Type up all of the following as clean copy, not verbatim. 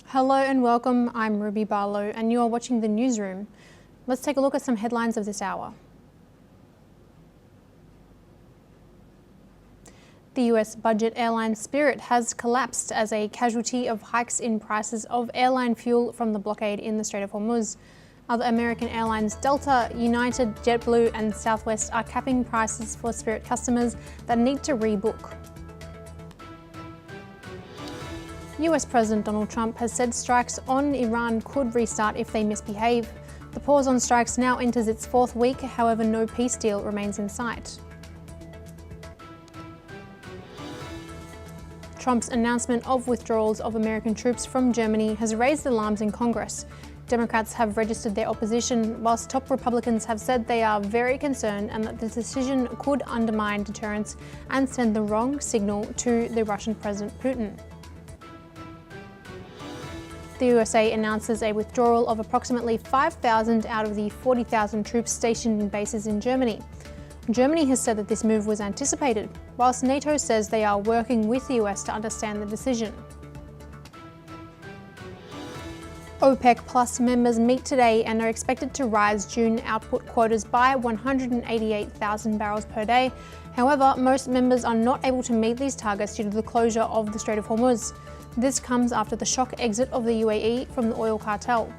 Hello and welcome, I'm Ruby Barlow and you are watching The Newsroom. Let's take a look at some headlines of this hour. The US budget airline Spirit has collapsed as a casualty of hikes in prices of airline fuel from the blockade in the Strait of Hormuz. Other American airlines Delta, United, JetBlue and Southwest are capping prices for Spirit customers that need to rebook. US President Donald Trump has said strikes on Iran could restart if they misbehave. The pause on strikes now enters its fourth week, however no peace deal remains in sight. Trump's announcement of withdrawals of American troops from Germany has raised alarms in Congress. Democrats have registered their opposition, whilst top Republicans have said they are very concerned and that the decision could undermine deterrence and send the wrong signal to the Russian President Putin. The USA announces a withdrawal of approximately 5,000 out of the 40,000 troops stationed in bases in Germany. Germany has said that this move was anticipated, whilst NATO says they are working with the US to understand the decision. OPEC Plus members meet today and are expected to rise June output quotas by 188,000 barrels per day. However, most members are not able to meet these targets due to the closure of the Strait of Hormuz. This comes after the shock exit of the UAE from the oil cartel.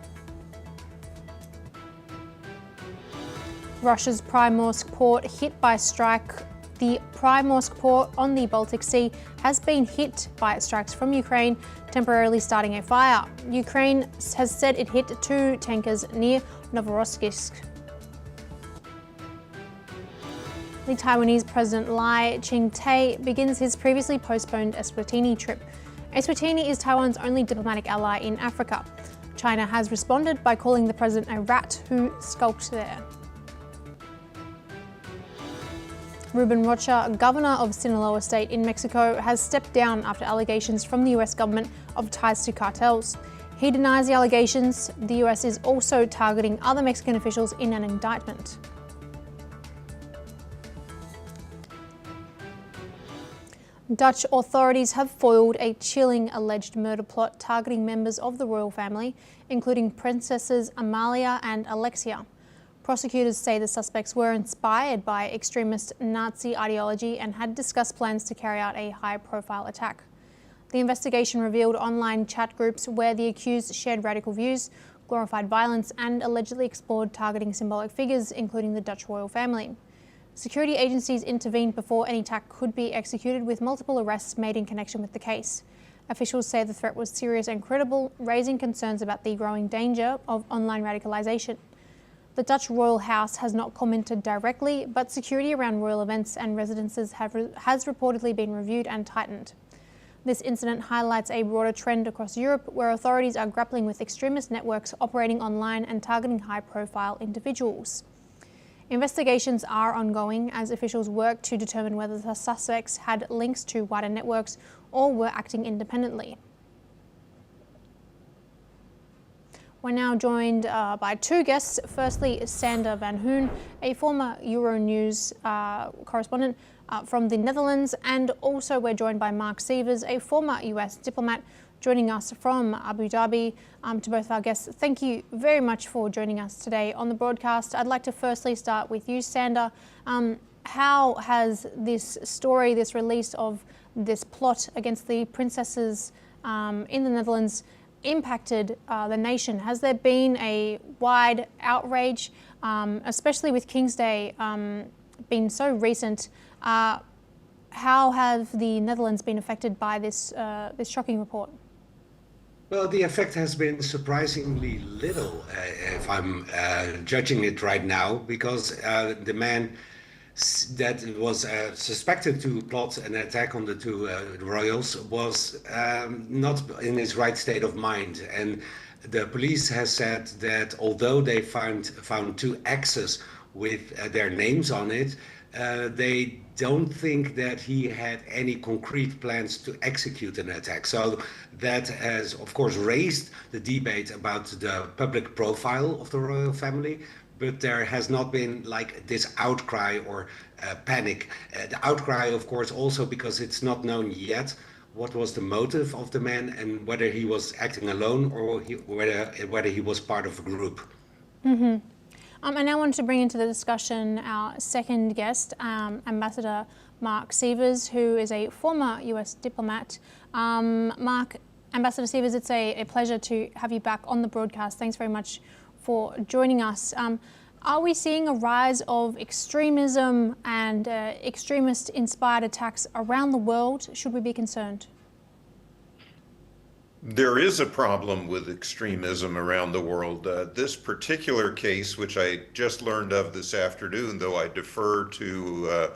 Russia's Primorsk port hit by strike. The Primorsk port on the Baltic Sea has been hit by strikes from Ukraine, temporarily starting a fire. Ukraine has said it hit 2 tankers near Novorossiysk. The Taiwanese President Lai Ching-te begins his previously postponed Eswatini trip. Eswatini is Taiwan's only diplomatic ally in Africa. China has responded by calling the president a rat who skulked there. Ruben Rocha, governor of Sinaloa State in Mexico, has stepped down after allegations from the US government of ties to cartels. He denies the allegations. The US is also targeting other Mexican officials in an indictment. Dutch authorities have foiled a chilling alleged murder plot targeting members of the royal family, including Princesses Amalia and Alexia. Prosecutors say the suspects were inspired by extremist Nazi ideology and had discussed plans to carry out a high-profile attack. The investigation revealed online chat groups where the accused shared radical views, glorified violence, and allegedly explored targeting symbolic figures, including the Dutch royal family. Security agencies intervened before any attack could be executed, with multiple arrests made in connection with the case. Officials say the threat was serious and credible, raising concerns about the growing danger of online radicalization. The Dutch royal house has not commented directly, but security around royal events and residences has reportedly been reviewed and tightened. This incident highlights a broader trend across Europe, where authorities are grappling with extremist networks operating online and targeting high-profile individuals. Investigations are ongoing as officials work to determine whether the suspects had links to wider networks or were acting independently. We're now joined by two guests. Firstly, Sander van Hoen, a former Euronews correspondent from the Netherlands, and also we're joined by Mark Sievers, a former US diplomat, joining us from Abu Dhabi. To both of our guests, thank you very much for joining us today on the broadcast. I'd like to firstly start with you, Sander. How has this story, this release of this plot against the princesses in the Netherlands impacted the nation? Has there been a wide outrage, especially with King's Day being so recent? How have the Netherlands been affected by this shocking report? Well, the effect has been surprisingly little, if I'm judging it right now, because the man that was suspected to plot an attack on the two royals was not in his right state of mind. And the police has said that although they found 2 axes with their names on it, they don't think that he had any concrete plans to execute an attack. So that has, of course, raised the debate about the public profile of the royal family, but there has not been like this outcry or panic. The outcry, of course, also because it's not known yet what was the motive of the man and whether he was acting alone or whether he was part of a group. I now want to bring into the discussion our second guest, Ambassador Mark Sievers, who is a former US diplomat. Mark, Ambassador Sievers, it's a pleasure to have you back on the broadcast. Thanks very much for joining us. Are we seeing a rise of extremism and extremist-inspired attacks around the world? Should we be concerned? There is a problem with extremism around the world. This particular case, which I just learned of this afternoon, though I defer to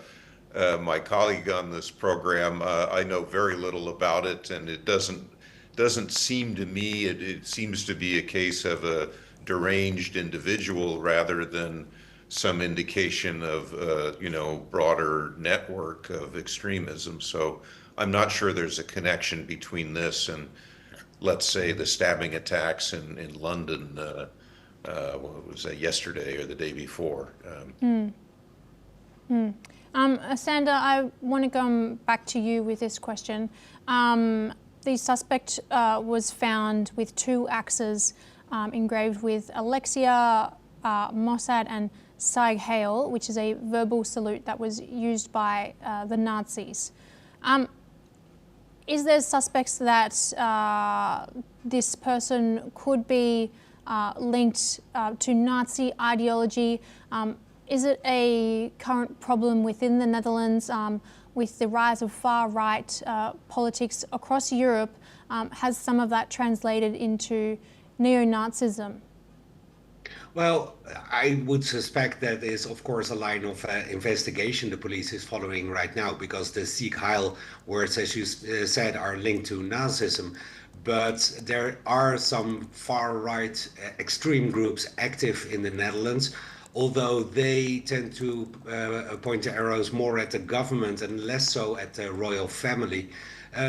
my colleague on this program, I know very little about it, and it doesn't seem to me, it seems to be a case of a deranged individual rather than some indication of broader network of extremism. So I'm not sure there's a connection between this and, let's say, the stabbing attacks in London, what was that, yesterday or the day before? Sander, I want to come back to you with this question. The suspect was found with 2 axes engraved with Alexia, Mossad and Sieg Heil, which is a verbal salute that was used by the Nazis. Is there suspects that this person could be linked to Nazi ideology? Is it a current problem within the Netherlands with the rise of far-right politics across Europe? Has some of that translated into neo-Nazism? Well, I would suspect that is, of course, a line of investigation the police is following right now, because the Sieg Heil words, as you said, are linked to Nazism. But there are some far-right extreme groups active in the Netherlands, although they tend to point the arrows more at the government and less so at the royal family.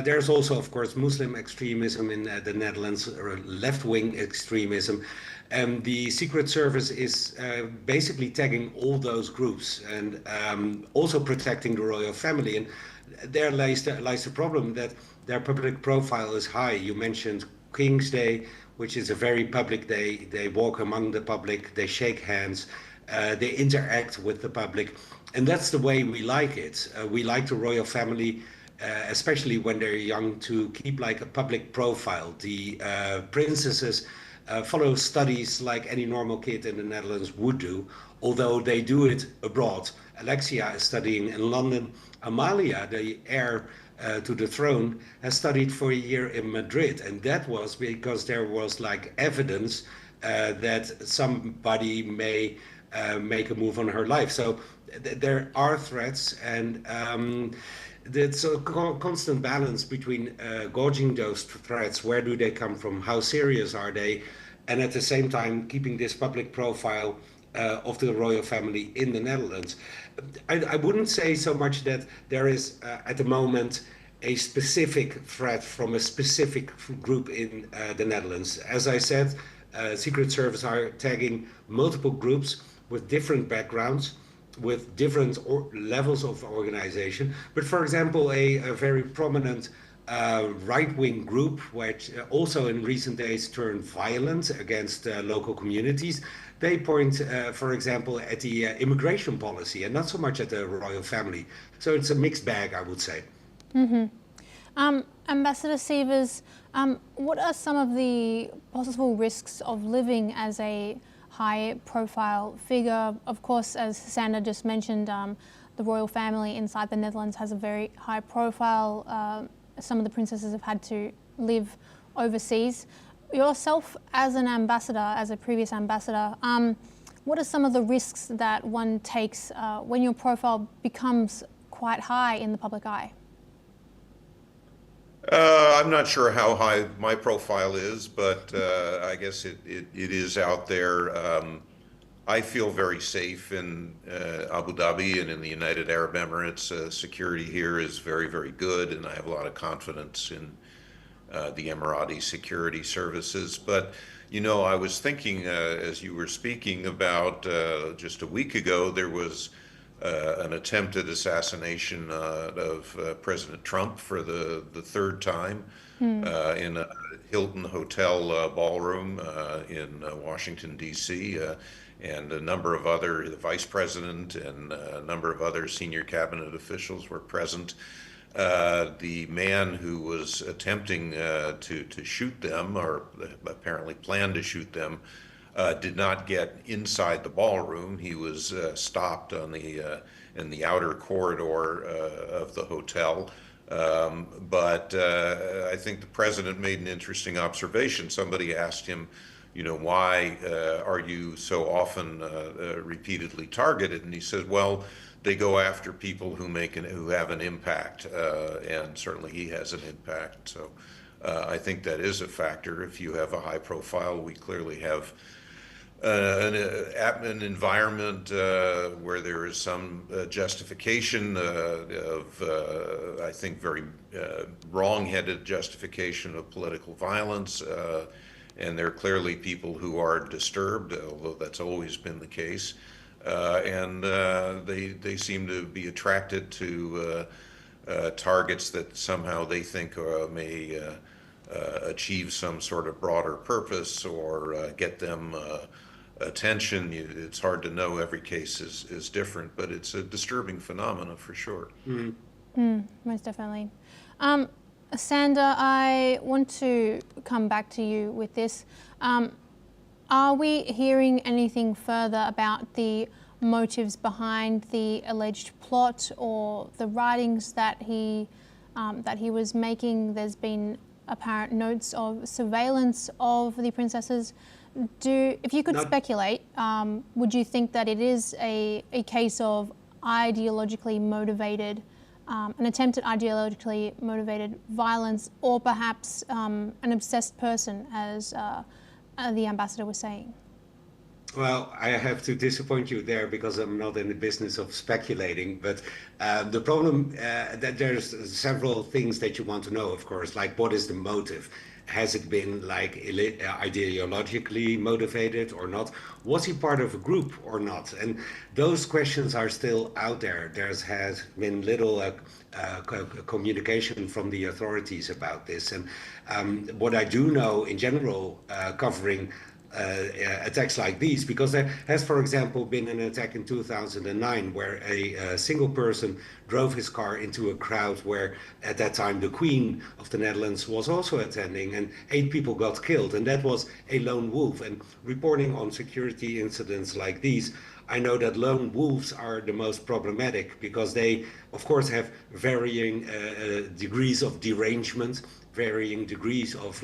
There's also, of course, Muslim extremism in the Netherlands, or left-wing extremism. And the Secret Service is basically tagging all those groups and also protecting the royal family. And there lies the problem that their public profile is high. You mentioned King's Day, which is a very public day. They walk among the public, they shake hands, they interact with the public. And that's the way we like it. We like the royal family, especially when they're young, to keep like a public profile. The princesses follow studies like any normal kid in the Netherlands would do, although they do it abroad. Alexia is studying in London. Amalia, the heir to the throne, has studied for a year in Madrid, and that was because there was like evidence that somebody may make a move on her life. So there are threats, and it's a constant balance between gauging those threats. Where do they come from? How serious are they? And at the same time, keeping this public profile of the royal family in the Netherlands. I wouldn't say so much that there is, at the moment, a specific threat from a specific group in the Netherlands. As I said, Secret Service are tagging multiple groups with different backgrounds, with different levels of organization. But for example, a very prominent right-wing group, which also in recent days turned violent against local communities, they point, for example, at the immigration policy and not so much at the royal family. So it's a mixed bag, I would say. Ambassador Sievers, what are some of the possible risks of living as a high-profile figure? Of course, as Sander just mentioned, the royal family inside the Netherlands has a very high profile. Some of the princesses have had to live overseas. Yourself as an ambassador, as a previous ambassador, what are some of the risks that one takes when your profile becomes quite high in the public eye? I'm not sure how high my profile is, but I guess it is out there. I feel very safe in Abu Dhabi and in the United Arab Emirates. Security here is very, very good, and I have a lot of confidence in the Emirati security services. But, you know, I was thinking as you were speaking about just a week ago, there was an attempted assassination of President Trump for the third time in a Hilton Hotel ballroom in Washington, D.C., and a number of other, the vice president and a number of other senior cabinet officials were present. The man who was attempting to shoot them, or apparently planned to shoot them, did not get inside the ballroom. He was stopped on in the outer corridor of the hotel. But I think the president made an interesting observation. Somebody asked him, why are you so often repeatedly targeted? And he says, well, they go after people who have an impact, and certainly he has an impact. So I think that is a factor. If you have a high profile, we clearly have an environment where there is some justification of, I think, very wrong-headed justification of political violence. And there are clearly people who are disturbed, although that's always been the case. And they seem to be attracted to targets that somehow they think may achieve some sort of broader purpose or get them attention. It's hard to know. Every case is different, but it's a disturbing phenomenon for sure. Most definitely. Sandra, I want to come back to you with this. Are we hearing anything further about the motives behind the alleged plot or the writings that he was making? There's been apparent notes of surveillance of the princesses. If you could speculate, would you think that it is a case of ideologically motivated, an attempt at ideologically motivated violence, or perhaps an obsessed person, as the ambassador was saying? Well, I have to disappoint you there because I'm not in the business of speculating. But the problem that there's several things that you want to know, of course, like what is the motive? Has it been like ideologically motivated or not? Was he part of a group or not? And those questions are still out there. There has been little communication from the authorities about this. And what I do know in general, covering attacks like these, because there has, for example, been an attack in 2009 where a single person drove his car into a crowd where at that time the Queen of the Netherlands was also attending, and 8 people got killed, and that was a lone wolf. And reporting on security incidents like these, I know that lone wolves are the most problematic because they, of course, have varying degrees of derangement, varying degrees of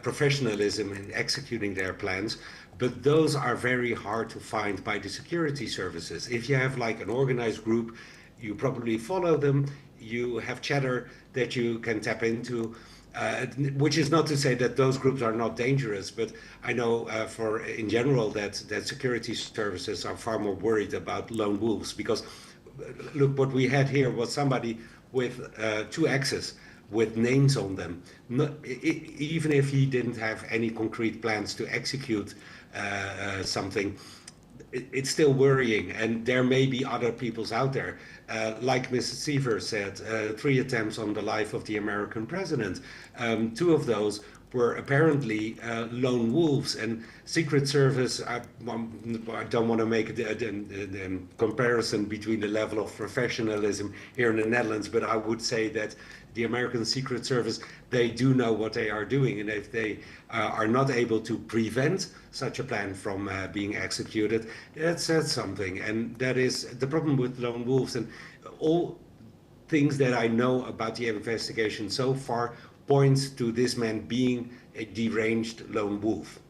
professionalism in executing their plans, but those are very hard to find by the security services. If you have like an organized group, you probably follow them, you have chatter that you can tap into, which is not to say that those groups are not dangerous, but I know in general that security services are far more worried about lone wolves, because look, what we had here was somebody with 2 axes with names on them. Even if he didn't have any concrete plans to execute something, it's still worrying, and there may be other peoples out there. Like Mrs. Seaver said, 3 attempts on the life of the American president. 2 of those were apparently lone wolves, and Secret Service, I don't want to make a comparison between the level of professionalism here in the Netherlands, but I would say that the American Secret Service, they do know what they are doing, and if they are not able to prevent such a plan from being executed, that says something. And that is the problem with lone wolves. And all things that I know about the investigation so far points to this man being a deranged lone wolf.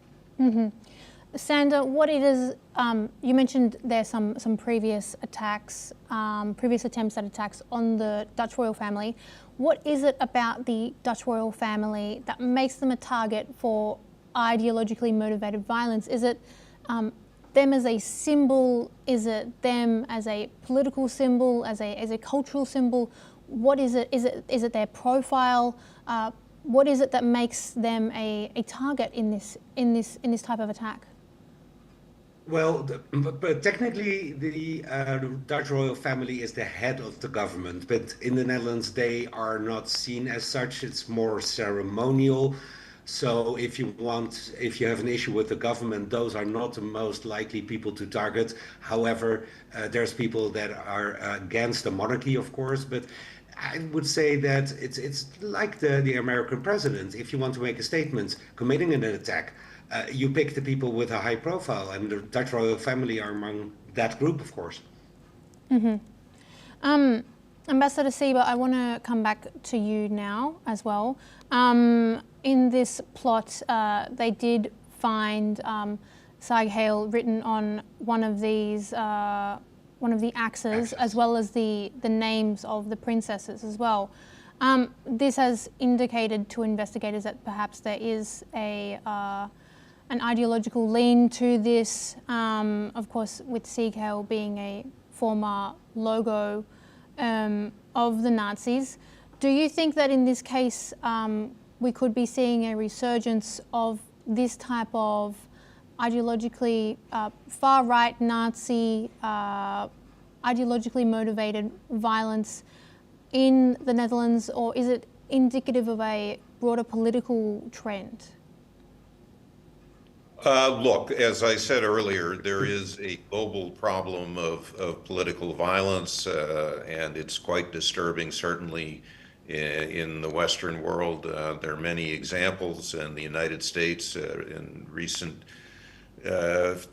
Mm-hmm. Sandra, what it is, you mentioned there's some previous attacks, previous attempts at attacks on the Dutch royal family. What is it about the Dutch royal family that makes them a target for ideologically motivated violence? Is it them as a symbol? Is it them as a political symbol, as a cultural symbol? What is it? Is it their profile? What is it that makes them a target in this type of attack? Well, but technically, the Dutch royal family is the head of the government, but in the Netherlands, they are not seen as such. It's more ceremonial. So if you have an issue with the government, those are not the most likely people to target. However, there's people that are against the monarchy, of course, but I would say that it's like the American president. If you want to make a statement committing an attack, you pick the people with a high profile, and the Dutch royal family are among that group, of course. Ambassador Sieber, I want to come back to you now as well. In this plot, they did find Sag Heil written on one of the axes, as well as the names of the princesses as well. This has indicated to investigators that perhaps there is an ideological lean to this, of course, with Sieg Heil being a former logo of the Nazis. Do you think that in this case we could be seeing a resurgence of this type of ideologically far-right Nazi, ideologically motivated violence in the Netherlands, or is it indicative of a broader political trend? Look, as I said earlier, there is a global problem of political violence, and it's quite disturbing, certainly in the Western world. There are many examples, and the United States in recent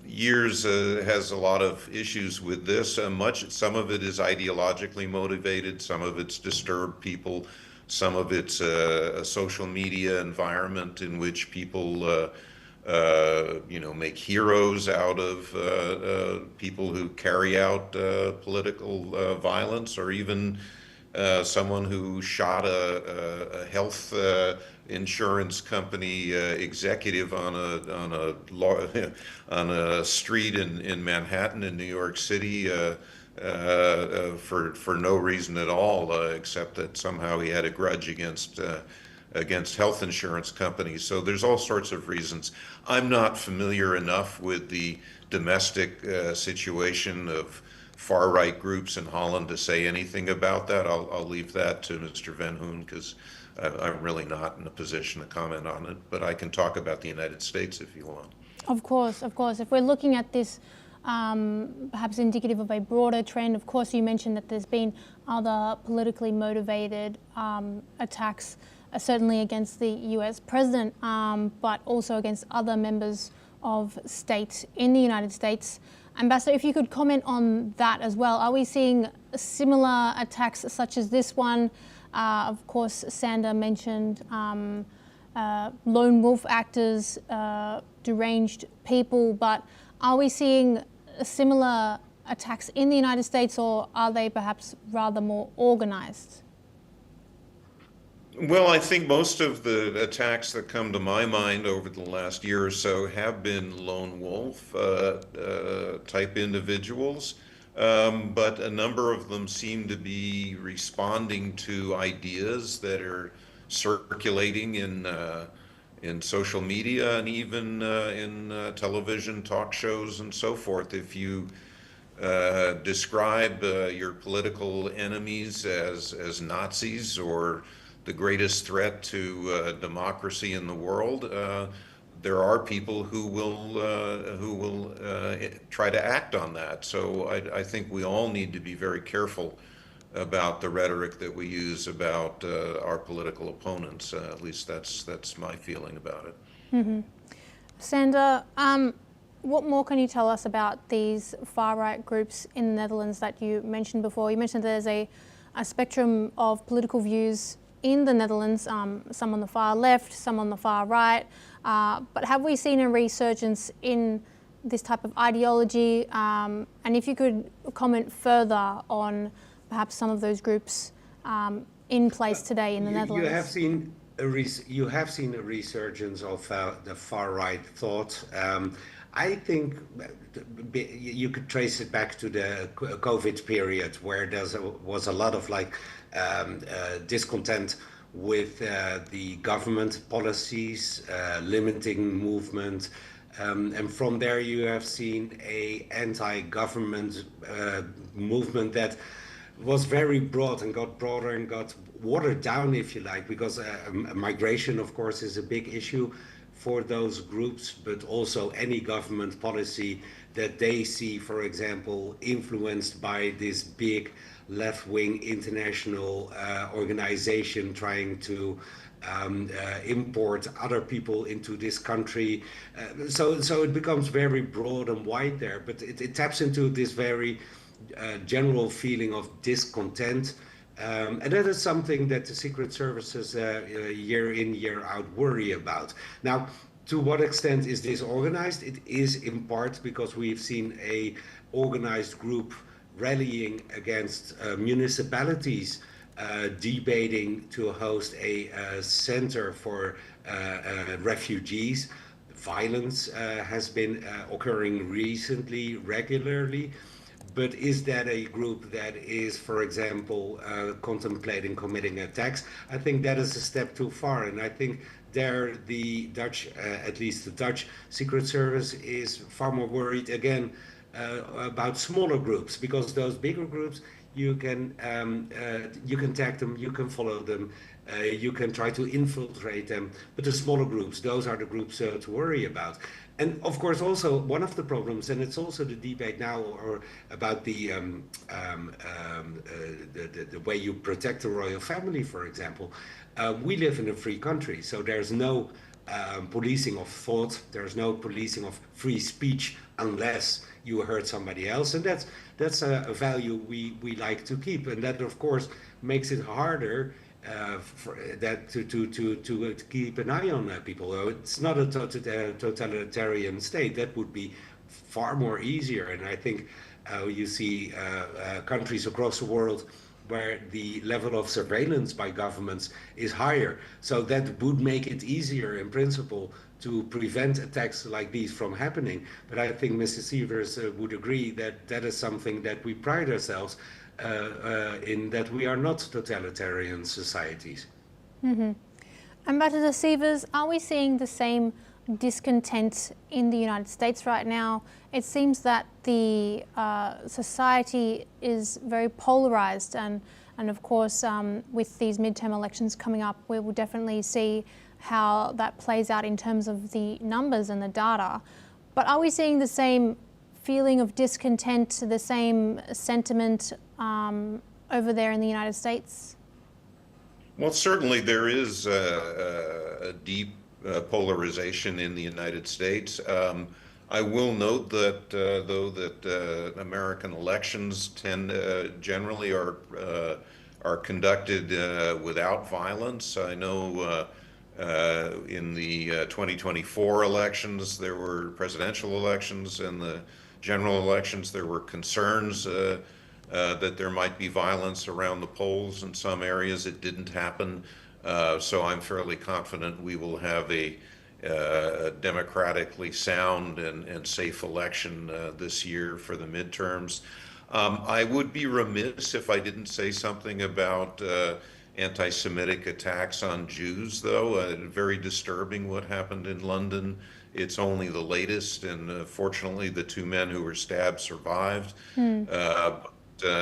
years has a lot of issues with this. Some of it is ideologically motivated, some of it's disturbed people, some of it's a social media environment in which people make heroes out of people who carry out political violence, or even someone who shot a health insurance company executive on a street in Manhattan in New York City for no reason at all, except that somehow he had a grudge against health insurance companies. So there's all sorts of reasons. I'm not familiar enough with the domestic situation of far-right groups in Holland to say anything about that. I'll leave that to Mr. Van Hoon, because I'm really not in a position to comment on it, but I can talk about the United States if you want. Of course, of course. If we're looking at this perhaps indicative of a broader trend, of course you mentioned that there's been other politically motivated attacks, certainly against the US president, but also against other members of state in the United States. Ambassador, if you could comment on that as well. Are we seeing similar attacks such as this one? Of course, Sander mentioned lone wolf actors, deranged people, but are we seeing similar attacks in the United States, or are they perhaps rather more organized? Well, I think most of the attacks that come to my mind over the last year or so have been lone wolf type individuals, but a number of them seem to be responding to ideas that are circulating in social media and even in television talk shows and so forth. If you describe your political enemies as Nazis or the greatest threat to democracy in the world, there are people who will try to act on that. So I think we all need to be very careful about the rhetoric that we use about our political opponents. At least that's my feeling about it. Mm-hmm. Sander, what more can you tell us about these far-right groups in the Netherlands that you mentioned before? You mentioned there's a spectrum of political views in the Netherlands, some on the far left, some on the far right, but have we seen a resurgence in this type of ideology? And if you could comment further on perhaps some of those groups in place today in the Netherlands. You have seen a resurgence of the far right thought. I think you could trace it back to the COVID period, where there was a lot of discontent with the government policies, limiting movement, And from there you have seen a anti-government movement that was very broad and got broader and got watered down, if you like, because migration, of course, is a big issue for those groups, but also any government policy that they see, for example, influenced by this big left-wing international organization trying to import other people into this country. So it becomes very broad and wide there, but it taps into this very general feeling of discontent. And that is something that the Secret Services year in, year out worry about. Now, to what extent is this organized? It is in part because we've seen a organized group rallying against municipalities debating to host a center for refugees. Violence has been occurring recently, regularly. But is that a group that is, for example, contemplating committing attacks? I think that is a step too far. And I think there the Dutch, at least the Dutch Secret Service, is far more worried again about smaller groups, because those bigger groups, you can tag them, you can follow them, you can try to infiltrate them. But the smaller groups, those are the groups to worry about. And of course, also one of the problems, and it's also the debate now, or about the way you protect the royal family, for example. We live in a free country, so there's no policing of thought, there's no policing of free speech unless you hurt somebody else, and that's a value we like to keep, and that of course makes it harder for that to keep an eye on people. It's not a totalitarian state. That would be far more easier, and I think you see countries across the world where the level of surveillance by governments is higher. So that would make it easier in principle to prevent attacks like these from happening. But I think Mr. Sievers would agree that that is something that we pride ourselves in, that we are not totalitarian societies. Mm-hmm. Ambassador Sievers, are we seeing the same discontent in the United States right now? It seems that the society is very polarized, and of course with these midterm elections coming up, we will definitely see how that plays out in terms of the numbers and the data. But are we seeing the same feeling of discontent, the same sentiment over there in the United States? Well, certainly there is a deep polarization in the United States. I will note that though that American elections generally are conducted without violence. I know in the 2024 elections, there were presidential elections, and the general elections, there were concerns that there might be violence around the polls in some areas. It didn't happen. So I'm fairly confident we will have a democratically sound and safe election this year for the midterms. I would be remiss if I didn't say something about anti-Semitic attacks on Jews, though. Very disturbing what happened in London. It's only the latest, and fortunately the two men who were stabbed survived. There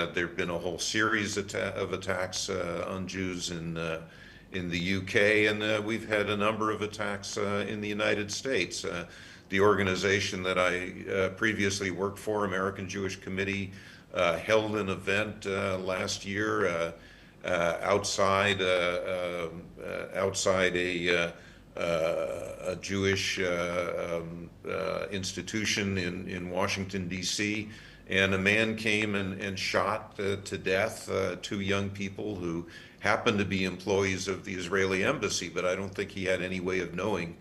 have been a whole series of attacks on Jews in the UK, and we've had a number of attacks in the United States. The organization that I previously worked for, American Jewish Committee, held an event last year outside a Jewish institution in Washington, D.C., and a man came and shot to death two young people who happened to be employees of the Israeli embassy, but I don't think he had any way of knowing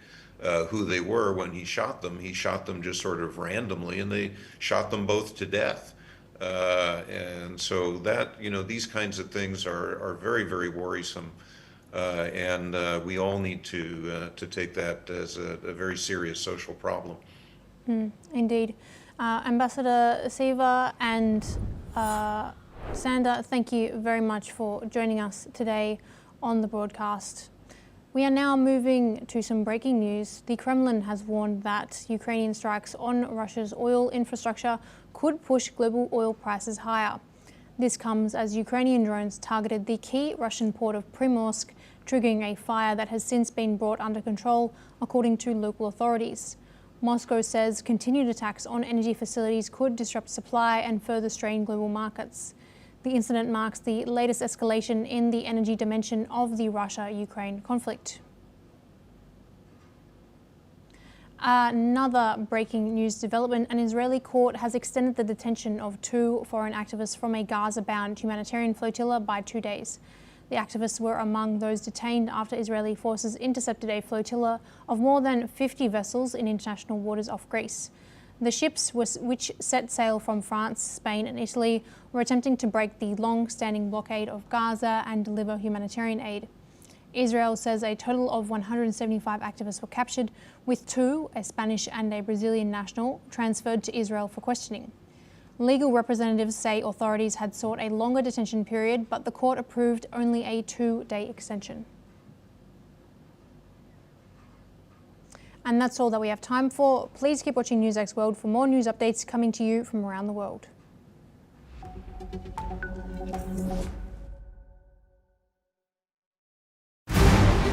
who they were when he shot them. He shot them just sort of randomly, and they shot them both to death. And so that, these kinds of things are very, very worrisome. And we all need to take that as a very serious social problem. Indeed. Ambassador Sievers and Sander, thank you very much for joining us today on the broadcast. We are now moving to some breaking news. The Kremlin has warned that Ukrainian strikes on Russia's oil infrastructure could push global oil prices higher. This comes as Ukrainian drones targeted the key Russian port of Primorsk, triggering a fire that has since been brought under control, according to local authorities. Moscow says continued attacks on energy facilities could disrupt supply and further strain global markets. The incident marks the latest escalation in the energy dimension of the Russia-Ukraine conflict. Another breaking news development: an Israeli court has extended the detention of 2 foreign activists from a Gaza-bound humanitarian flotilla by 2 days. The activists were among those detained after Israeli forces intercepted a flotilla of more than 50 vessels in international waters off Greece. The ships, which set sail from France, Spain and Italy, were attempting to break the long-standing blockade of Gaza and deliver humanitarian aid. Israel says a total of 175 activists were captured, with 2, a Spanish and a Brazilian national, transferred to Israel for questioning. Legal representatives say authorities had sought a longer detention period, but the court approved only a 2-day extension. And that's all that we have time for. Please keep watching NewsX World for more news updates coming to you from around the world.